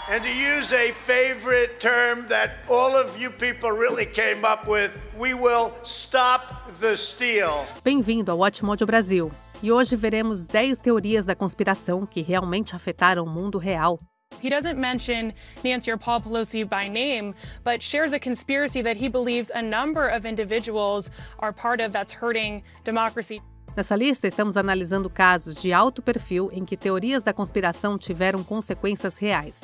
And to use a favorite term that all of you people really came up with, we will stop the steal. Bem-vindo ao Watchmojo Brasil. E hoje veremos 10 teorias da conspiração que realmente afetaram o mundo real. He doesn't mention Nancy or Paul Pelosi by name, but shares a conspiracy that he believes a number of individuals are part of that's hurting democracy. Nessa lista, estamos analisando casos de alto perfil em que teorias da conspiração tiveram consequências reais.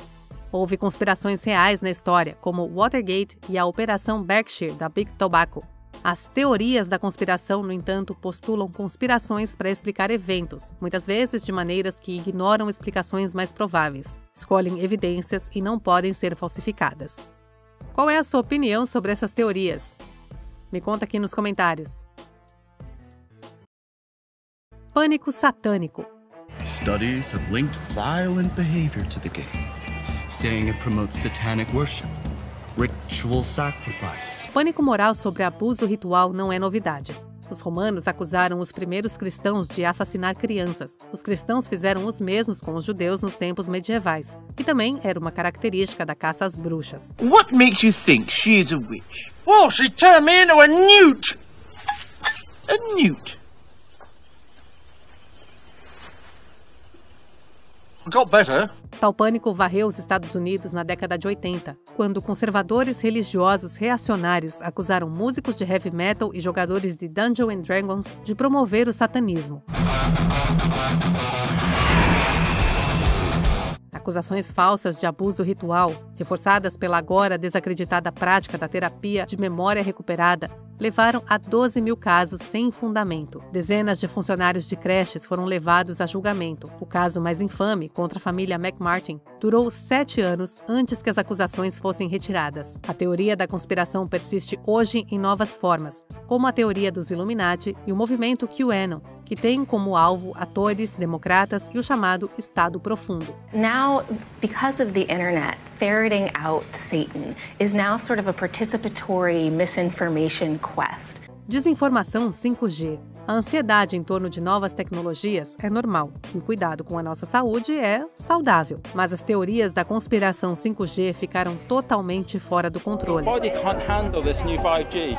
Houve conspirações reais na história, como Watergate e a Operação Berkshire da Big Tobacco. As teorias da conspiração, no entanto, postulam conspirações para explicar eventos, muitas vezes de maneiras que ignoram explicações mais prováveis, escolhem evidências e não podem ser falsificadas. Qual é a sua opinião sobre essas teorias? Me conta aqui nos comentários. Pânico satânico. Studies have linked violent behavior to the game, saying it promotes satanic worship, ritual sacrifice. Pânico moral sobre abuso ritual não é novidade. Os romanos acusaram os primeiros cristãos de assassinar crianças. Os cristãos fizeram os mesmos com os judeus nos tempos medievais, que também era uma característica da caça às bruxas. What makes you think she's a witch? Well, she turned me into a newt. A newt. Got better. Tal pânico varreu os Estados Unidos na década de 80, quando conservadores religiosos reacionários acusaram músicos de heavy metal e jogadores de Dungeons and Dragons de promover o satanismo. Acusações falsas de abuso ritual, reforçadas pela agora desacreditada prática da terapia de memória recuperada, levaram a 12 mil casos sem fundamento. Dezenas de funcionários de creches foram levados a julgamento. O caso mais infame, contra a família McMartin, durou 7 anos antes que as acusações fossem retiradas. A teoria da conspiração persiste hoje em novas formas, como a teoria dos Illuminati e o movimento QAnon, que tem como alvo atores, democratas e o chamado Estado Profundo. Now, because of the internet, ferreting out Satan is now sort of a participatory misinformation quest. Desinformação 5G. A ansiedade em torno de novas tecnologias é normal. E o cuidado com a nossa saúde é saudável. Mas as teorias da conspiração 5G ficaram totalmente fora do controle. Your body can't handle this new 5G.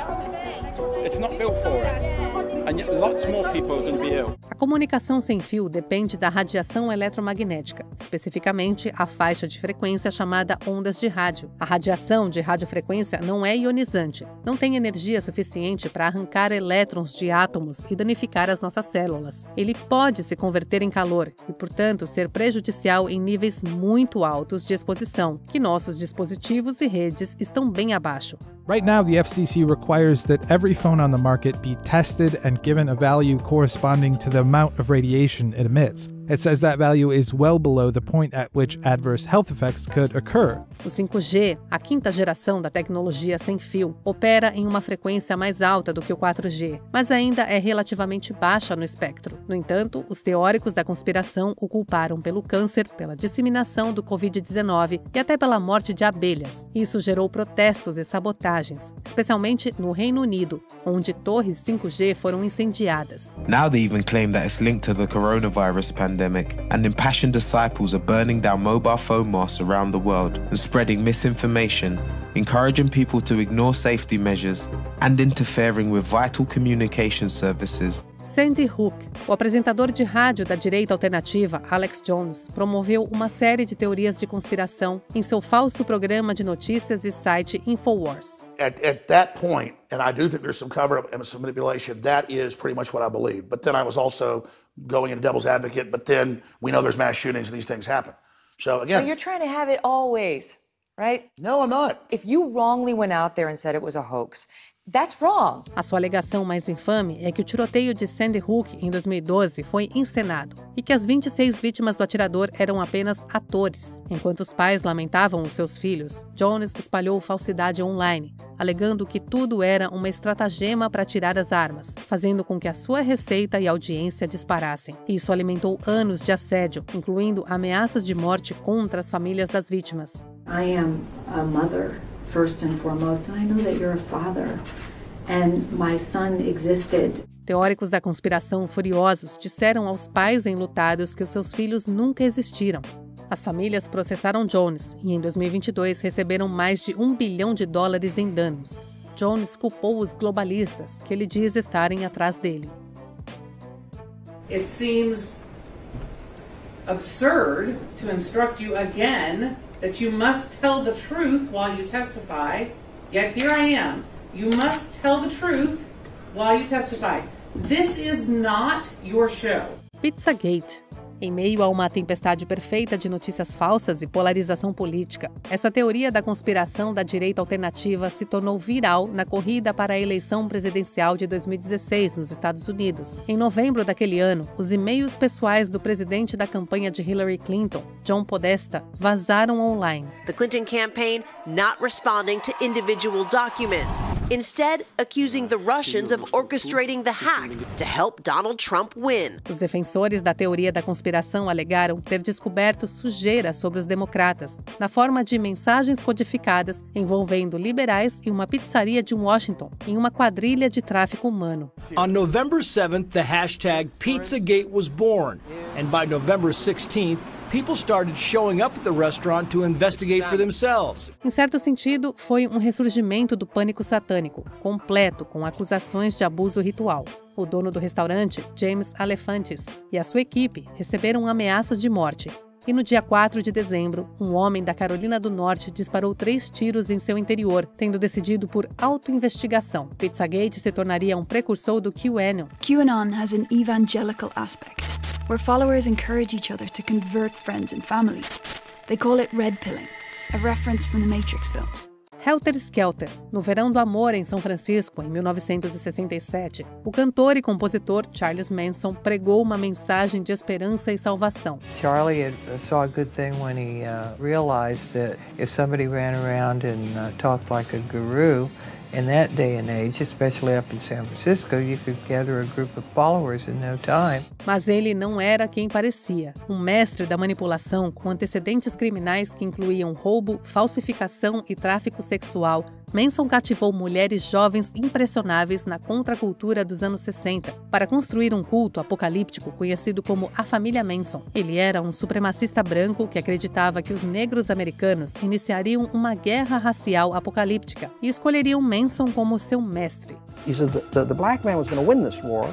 It's not built for it. And yet lots more people are going to be ill. A comunicação sem fio depende da radiação eletromagnética, especificamente a faixa de frequência chamada ondas de rádio. A radiação de radiofrequência não é ionizante, não tem energia suficiente para arrancar elétrons de átomos e danificar as nossas células. Ele pode se converter em calor e, portanto, ser prejudicial em níveis muito altos de exposição, que nossos dispositivos e redes estão bem abaixo. Right now, the FCC requires that every phone on the market be tested and given a value corresponding to the amount of radiation it emits. It says that value is well below the point at which adverse health effects could occur. O 5G, a quinta geração da tecnologia sem fio, opera em uma frequência mais alta do que o 4G, mas ainda é relativamente baixa no espectro. No entanto, os teóricos da conspiração o culparam pelo câncer, pela disseminação do Covid-19 e até pela morte de abelhas. Isso gerou protestos e sabotagens, especialmente no Reino Unido, onde torres 5G foram incendiadas. Now they even claim that it's linked to the coronavirus pandemic, and impassioned disciples are burning down mobile phone masts around the world and spreading misinformation, encouraging people to ignore safety measures and interfering with vital communication services. Sandy Hook, o apresentador de rádio da direita alternativa, Alex Jones, promoveu uma série de teorias de conspiração em seu falso programa de notícias e site InfoWars. At that point, and I do think there's some cover-up and some manipulation, that is pretty much what I believe. But then I was also going into devil's advocate, but then we know there's mass shootings and these things happen. So again... But you're trying to have it all ways, right? No, I'm not. If you wrongly went out there and said it was a hoax, that's wrong. A sua alegação mais infame é que o tiroteio de Sandy Hook em 2012 foi encenado e que as 26 vítimas do atirador eram apenas atores. Enquanto os pais lamentavam os seus filhos, Jones espalhou falsidade online, alegando que tudo era uma estratagema para tirar as armas, fazendo com que a sua receita e audiência disparassem. Isso alimentou anos de assédio, incluindo ameaças de morte contra as famílias das vítimas. I am a mother. First and foremost, and I know that you're a father, and my son existed. Teóricos da conspiração furiosos disseram aos pais enlutados que os seus filhos nunca existiram. As famílias processaram Jones e, em 2022, receberam mais de $1 bilhão em danos. Jones culpou os globalistas, que ele diz estarem atrás dele. It seems absurd to instruct you again that you must tell the truth while you testify. Yet here I am. You must tell the truth while you testify. This is not your show. Pizzagate. Em meio a uma tempestade perfeita de notícias falsas e polarização política, essa teoria da conspiração da direita alternativa se tornou viral na corrida para a eleição presidencial de 2016 nos Estados Unidos. Em novembro daquele ano, os e-mails pessoais do presidente da campanha de Hillary Clinton, John Podesta, vazaram online. The Clinton campaign not responding to individual documents, instead accusing the Russians of orchestrating the hack to help Donald Trump win. Os defensores da teoria da conspiração alegaram ter descoberto sujeira sobre os democratas, na forma de mensagens codificadas envolvendo liberais e uma pizzaria de Washington, em uma quadrilha de tráfico humano. On November 7th, the hashtag Pizzagate was born, and by November 16th, people started showing up at the restaurant to investigate for themselves. Em certo sentido, foi um ressurgimento do pânico satânico, completo com acusações de abuso ritual. O dono do restaurante, James Alefantis, e a sua equipe receberam ameaças de morte. E no dia 4 de dezembro, um homem da Carolina do Norte disparou 3 tiros em seu interior, tendo decidido por autoinvestigação. Pizzagate se tornaria um precursor do QAnon. QAnon has an evangelical aspect, where followers encourage each other to convert friends and family. They call it red pilling, a reference from the Matrix films. Helter Skelter. No verão do amor em São Francisco, em 1967, o cantor e compositor Charles Manson pregou uma mensagem de esperança e salvação. Charlie saw a good thing when he realized that if somebody ran around and talked like a guru, in that day and age, especially up in San Francisco, you could gather a group of followers in no time. Mas ele não era quem parecia. Um mestre da manipulação com antecedentes criminais que incluíam roubo, falsificação e tráfico sexual, Manson cativou mulheres jovens impressionáveis na contracultura dos anos 60 para construir um culto apocalíptico conhecido como a família Manson. Ele era um supremacista branco que acreditava que os negros americanos iniciariam uma guerra racial apocalíptica e escolheriam Manson como seu mestre. He said the black man was going to win this war,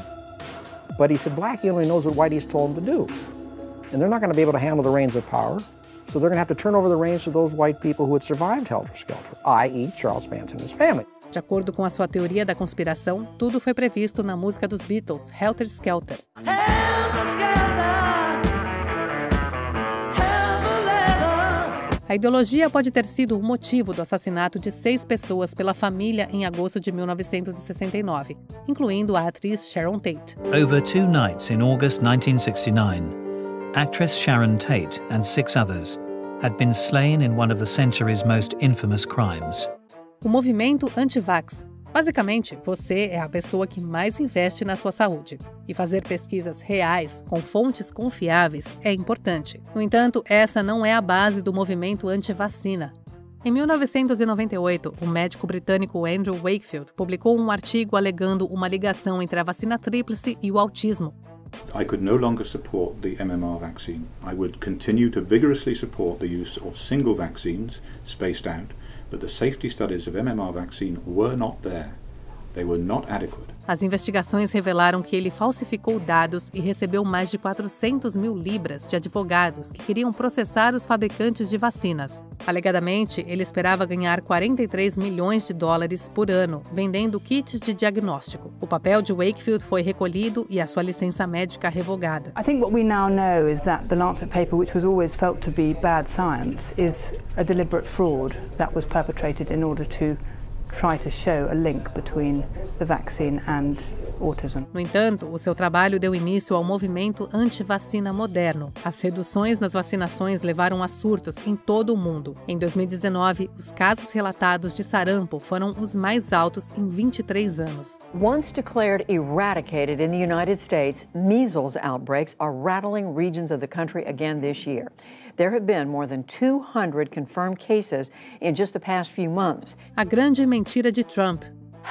but he said blackie only knows what whiteies told him to do, and they're not going to be able to handle the reins of power. So they're going to have to turn over the reins to those white people who had survived Helter Skelter, i.e. Charles Manson and his family. De acordo com a sua teoria da conspiração, tudo foi previsto na música dos Beatles, Helter Skelter. A ideologia pode ter sido o motivo do assassinato de 6 pessoas pela família em agosto de 1969, incluindo a atriz Sharon Tate. Over 2 nights in August 1969, actress Sharon Tate and 6 others had been slain in one of the century's most infamous crimes. O movimento anti-vax. Basicamente, você é a pessoa que mais investe na sua saúde. E fazer pesquisas reais, com fontes confiáveis, é importante. No entanto, essa não é a base do movimento anti-vacina. Em 1998, o médico britânico Andrew Wakefield publicou um artigo alegando uma ligação entre a vacina tríplice e o autismo. I could no longer support the MMR vaccine. I would continue to vigorously support the use of single vaccines, spaced out, but the safety studies of MMR vaccine were not there. They were not adequate. As investigações revelaram que ele falsificou dados e recebeu mais de 400 mil libras de advogados que queriam processar os fabricantes de vacinas. Alegadamente, ele esperava ganhar $43 milhões por ano, vendendo kits de diagnóstico. O papel de Wakefield foi recolhido e a sua licença médica revogada. I think what we now know is that the Lancet paper, which was always felt to be bad science, is a deliberate fraud that was perpetrated in order to try to show a link between the vaccine and autism. No entanto, o seu trabalho deu início ao movimento anti-vacina moderno. As reduções nas vacinações levaram a surtos em todo o mundo. Em 2019, os casos relatados de sarampo foram os mais altos em 23 anos. Once declared eradicated in the United States, measles outbreaks are rattling regions of the country again this year. There have been more than 200 confirmed cases in just the past few months. A grande mentira de Trump.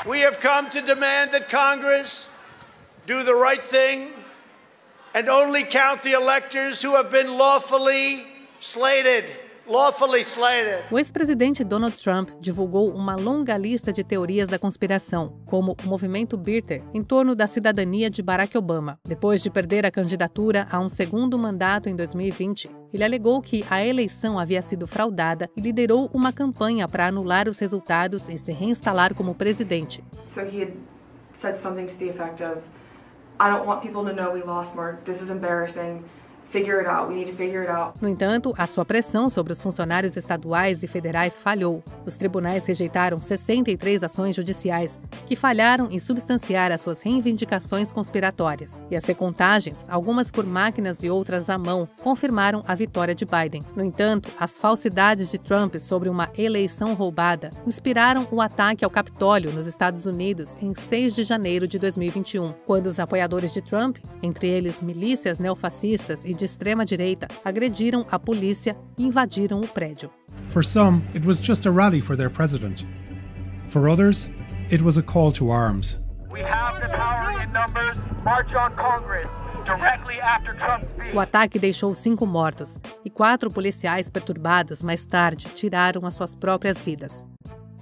We have come to demand that Congress do the right thing and only count the electors who have been lawfully slated, lawfully slated. O ex-presidente Donald Trump divulgou uma longa lista de teorias da conspiração, como o movimento Birther, em torno da cidadania de Barack Obama. Depois de perder a candidatura a um segundo mandato em 2020, ele alegou que a eleição havia sido fraudada e liderou uma campanha para anular os resultados e se reinstalar como presidente. So he had said something to the effect of, I don't want people to know we lost, Mark. This is embarrassing. Figure it out. We need to figure it out. No entanto, a sua pressão sobre os funcionários estaduais e federais falhou. Os tribunais rejeitaram 63 ações judiciais que falharam em substanciar as suas reivindicações conspiratórias. E as recontagens, algumas por máquinas e outras à mão, confirmaram a vitória de Biden. No entanto, as falsidades de Trump sobre uma eleição roubada inspiraram o ataque ao Capitólio nos Estados Unidos em 6 de janeiro de 2021, quando os apoiadores de Trump, entre eles milícias neofascistas e de extrema-direita, agrediram a polícia e invadiram o prédio. For some, it was just a rally for their president. For others, it was a call to arms. We have the power in numbers. March on Congress directly after Trump's speech. O ataque deixou 5 mortos e 4 policiais perturbados mais tarde tiraram as suas próprias vidas.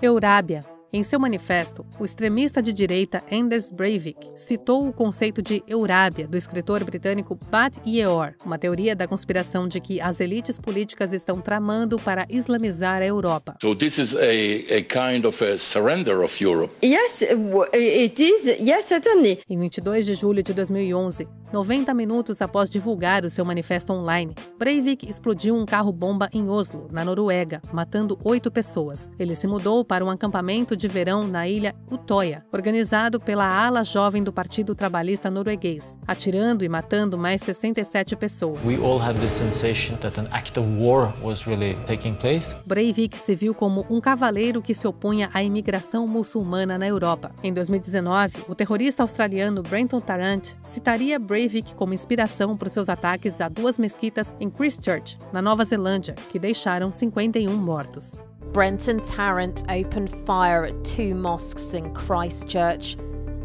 Eurábia. Em seu manifesto, o extremista de direita Anders Breivik citou o conceito de Eurábia do escritor britânico Pat Yeor, uma teoria da conspiração de que as elites políticas estão tramando para islamizar a Europa. So this is a kind of a surrender of Europe. Yes, it is. Yes, certainly. Em 22 de julho de 2011, 90 minutos após divulgar o seu manifesto online, Breivik explodiu um carro-bomba em Oslo, na Noruega, matando 8 pessoas. Ele se mudou para um acampamento de verão na ilha Utoya, organizado pela ala jovem do Partido Trabalhista norueguês, atirando e matando mais 67 pessoas. We all had this sensation that an act of war was really taking place. Breivik se viu como um cavaleiro que se opunha à imigração muçulmana na Europa. Em 2019, o terrorista australiano Brenton Tarrant citaria Breivik como inspiração para os seus ataques a 2 mesquitas em Christchurch, na Nova Zelândia, que deixaram 51 mortos. Brenton Tarrant opened fire at 2 mosques in Christchurch,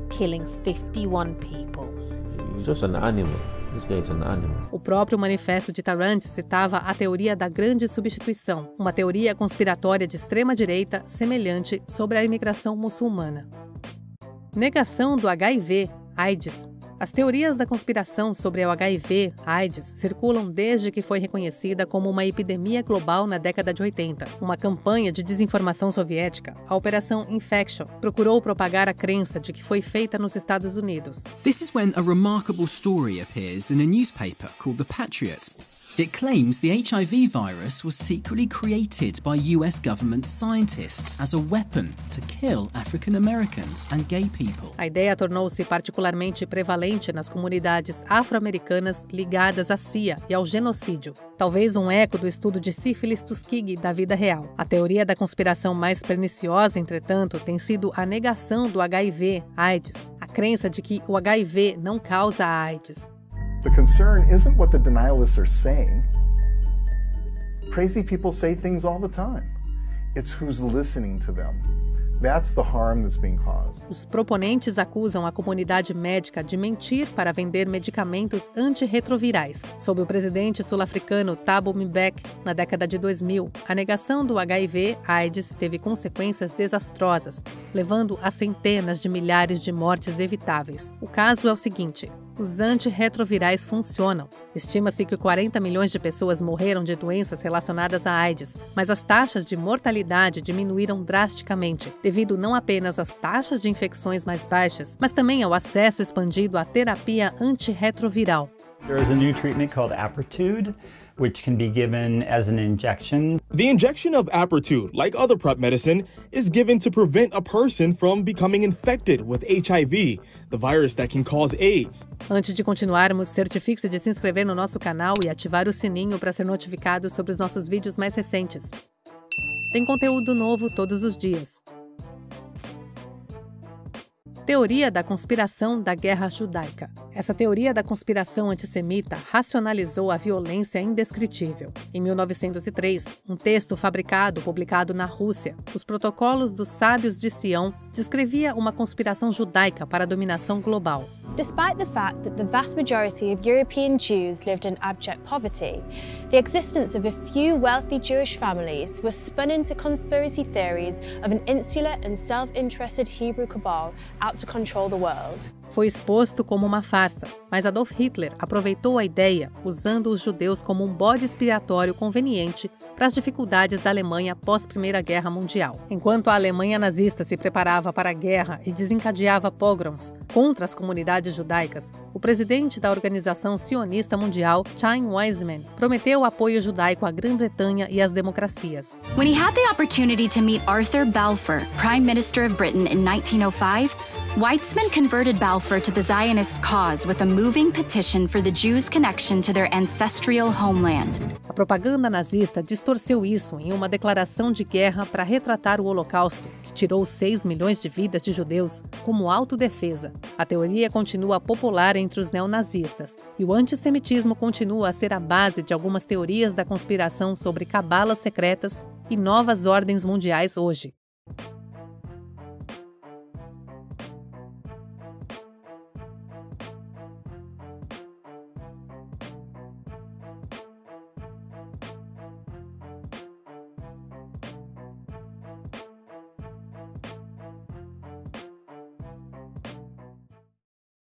killing 51 people. He's just an animal. This guy's an animal. O próprio manifesto de Tarrant citava a teoria da grande substituição, uma teoria conspiratória de extrema-direita semelhante sobre a imigração muçulmana. Negação do HIV, AIDS. As teorias da conspiração sobre o HIV, AIDS, circulam desde que foi reconhecida como uma epidemia global na década de 80. Uma campanha de desinformação soviética, a Operação Infection, procurou propagar a crença de que foi feita nos Estados Unidos. This is when a remarkable story appears in a newspaper called The Patriot. It claims the HIV virus was secretly created by US government scientists as a weapon to kill African Americans and gay people. A ideia tornou-se particularmente prevalente nas comunidades afro-americanas ligadas à CIA e ao genocídio. Talvez um eco do estudo de sífilis Tuskegee da vida real. A teoria da conspiração mais perniciosa, entretanto, tem sido a negação do HIV/AIDS, a crença de que o HIV não causa a AIDS. The concern isn't what the denialists are saying. Crazy people say things all the time. It's who's listening to them. That's the harm that's being caused. Os proponentes acusam a comunidade médica de mentir para vender medicamentos antirretrovirais. Sob o presidente sul-africano Thabo Mbeki, na década de 2000, a negação do HIV/AIDS teve consequências desastrosas, levando a centenas de milhares de mortes evitáveis. O caso é o seguinte: os antirretrovirais funcionam. Estima-se que 40 milhões de pessoas morreram de doenças relacionadas à AIDS, mas as taxas de mortalidade diminuíram drasticamente, devido não apenas às taxas de infecções mais baixas, mas também ao acesso expandido à terapia antirretroviral. There is a new treatment called Apretude, which can be given as an injection. The injection of Apretude, like other PrEP medicine, is given to prevent a person from becoming infected with HIV, the virus that can cause AIDS. Antes de continuarmos, certifique-se de se inscrever no nosso canal e ativar o sininho para ser notificado sobre os nossos vídeos mais recentes. Tem conteúdo novo todos os dias. Teoria da conspiração da guerra judaica. Essa teoria da conspiração antissemita racionalizou a violência indescritível. Em 1903, um texto publicado na Rússia, Os Protocolos dos Sábios de Sião, descrevia uma conspiração judaica para a dominação global. Despite the fact that the vast majority of European Jews lived in abject poverty, the existence of a few wealthy Jewish families was spun into conspiracy theories of an insular and self-interested Hebrew cabal out to control the world. Foi exposto como uma farsa, mas Adolf Hitler aproveitou a ideia, usando os judeus como um bode expiatório conveniente para as dificuldades da Alemanha pós-Primeira Guerra Mundial. Enquanto a Alemanha nazista se preparava para a guerra e desencadeava pogroms contra as comunidades judaicas, o presidente da Organização Sionista Mundial, Chaim Weizmann, prometeu apoio judaico à Grã-Bretanha e às democracias. When he had the opportunity to meet Arthur Balfour, Prime Minister of Britain in 1905, Weizmann converted Balfour to the Zionist cause with a moving petition for the Jews' connection to their ancestral homeland. A propaganda nazista distorceu isso em uma declaração de guerra para retratar o Holocausto, que tirou 6 milhões de vidas de judeus, como autodefesa. A teoria continua popular entre os neonazistas, e o antissemitismo continua a ser a base de algumas teorias da conspiração sobre cabalas secretas e novas ordens mundiais hoje.